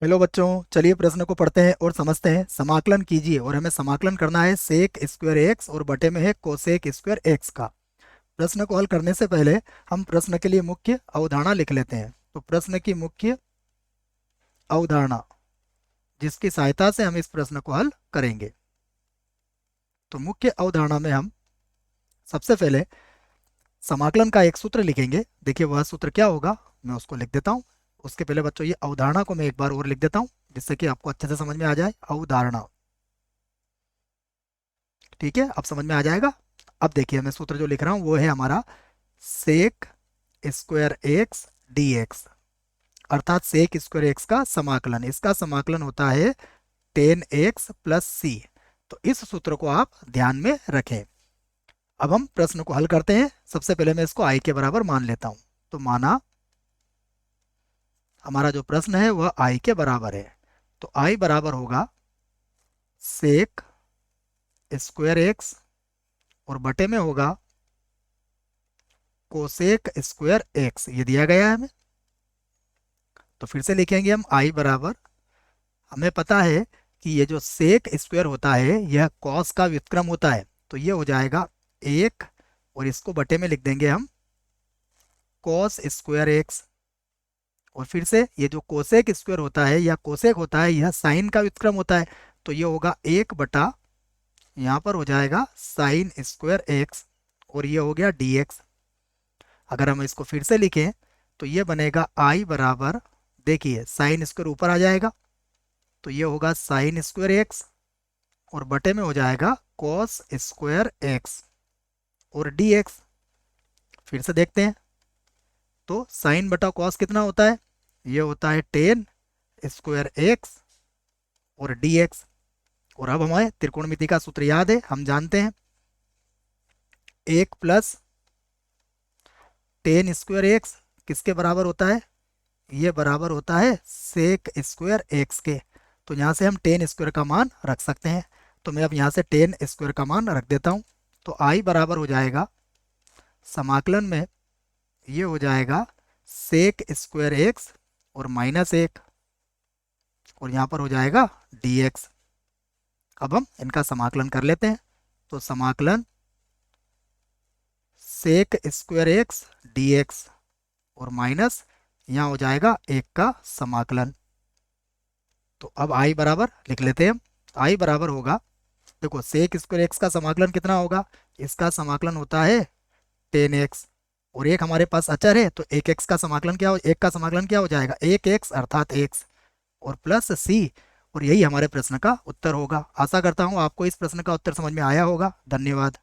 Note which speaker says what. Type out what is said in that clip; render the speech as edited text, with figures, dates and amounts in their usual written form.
Speaker 1: Hello बच्चों, चलिए प्रश्न को पढ़ते हैं और समझते हैं। समाकलन कीजिए और हमें समाकलन करना है सेक स्क्वायर एक्स और बटे में है कोसेक स्क्वायर एक्स का। प्रश्न को हल करने से पहले हम प्रश्न के लिए मुख्य अवधारणा लिख लेते हैं। तो प्रश्न की मुख्य अवधारणा जिसकी सहायता से हम इस प्रश्न को हल करेंगे। तो मुख्य अवधारणा में हम सबसे पहले समाकलन का एक सूत्र लिखेंगे। देखिए वह सूत्र क्या होगा, मैं उसको लिख देता हूँ। उसके पहले बच्चों ये अवधारणा को मैं एक बार और लिख देता हूँ जिससे कि आपको अच्छे से समझ में आ जाए। अवधारणा, ठीक है, अब समझ में आ जाएगा। अब देखिए मैं सूत्र जो लिख रहा हूँ वो है हमारा sec square X D X, अर्थात सेक स्क्वायर एक्स का समाकलन। इसका समाकलन होता है 10x प्लस सी। तो इस सूत्र को आप ध्यान में रखें। अब हम प्रश्न को हल करते हैं। सबसे पहले मैं इसको आई के बराबर मान लेता हूं। तो माना हमारा जो प्रश्न है वह आई के बराबर है। तो आई बराबर होगा सेक स्क्वायर एक्स और बटे में होगा कोसेक स्क्वायर एक्स, ये दिया गया है हमें। तो फिर से लिखेंगे हम आई बराबर, हमें पता है कि ये जो सेक स्क्वायर होता है यह कॉस का व्युत्क्रम होता है। तो ये हो जाएगा एक, और इसको बटे में लिख देंगे हम कॉस स्क्वायर एक्स। और फिर से ये जो कोसेक स्क्वायर होता है या कोसेक होता है यह साइन का व्युत्क्रम होता है। तो ये होगा एक बटा, यहाँ पर हो जाएगा साइन स्क्वायर एक्स, और ये हो गया डी एक्स। अगर हम इसको फिर से लिखें तो ये बनेगा आई बराबर, देखिए साइन स्क्वायर ऊपर आ जाएगा तो ये होगा साइन स्क्वायर एक्स, और बटे में हो जाएगा कॉस स्क्वायर एक्स और डी एक्स। फिर से देखते हैं। तो साइन बटा कॉस कितना होता है, ये होता है 10 स्क्वायर एक्स और डी एक्स। और अब हमें त्रिकोणमिति का सूत्र याद है, हम जानते हैं एक प्लस 10 स्क्वायर एक्स किसके बराबर होता है, ये बराबर होता है सेक स्क्वायर एक्स के। तो यहाँ से हम 10 स्क्वायर का मान रख सकते हैं। तो मैं अब यहाँ से 10 स्क्वायर का मान रख देता हूँ। तो आई बराबर हो जाएगा, समाकलन में ये हो जाएगा सेक स्क्वायर एक्स और माइनस एक, और यहाँ पर हो जाएगा डी एक्स। अब हम इनका समाकलन कर लेते हैं। तो समाकलन sec square X D X और माइनस यहाँ हो जाएगा एक का समाकलन। तो अब आई बराबर लिख लेते हैं हम। आई बराबर होगा, देखो सेक स्क्वायर एक्स का समाकलन कितना होगा, इसका समाकलन होता है 10x, और एक हमारे पास अचर है तो एक एक्स का समाकलन क्या हो, एक का समाकलन क्या हो जाएगा, एक एक्स अर्थात एक्स, और प्लस सी। और यही हमारे प्रश्न का उत्तर होगा। आशा करता हूँ आपको इस प्रश्न का उत्तर समझ में आया होगा। धन्यवाद।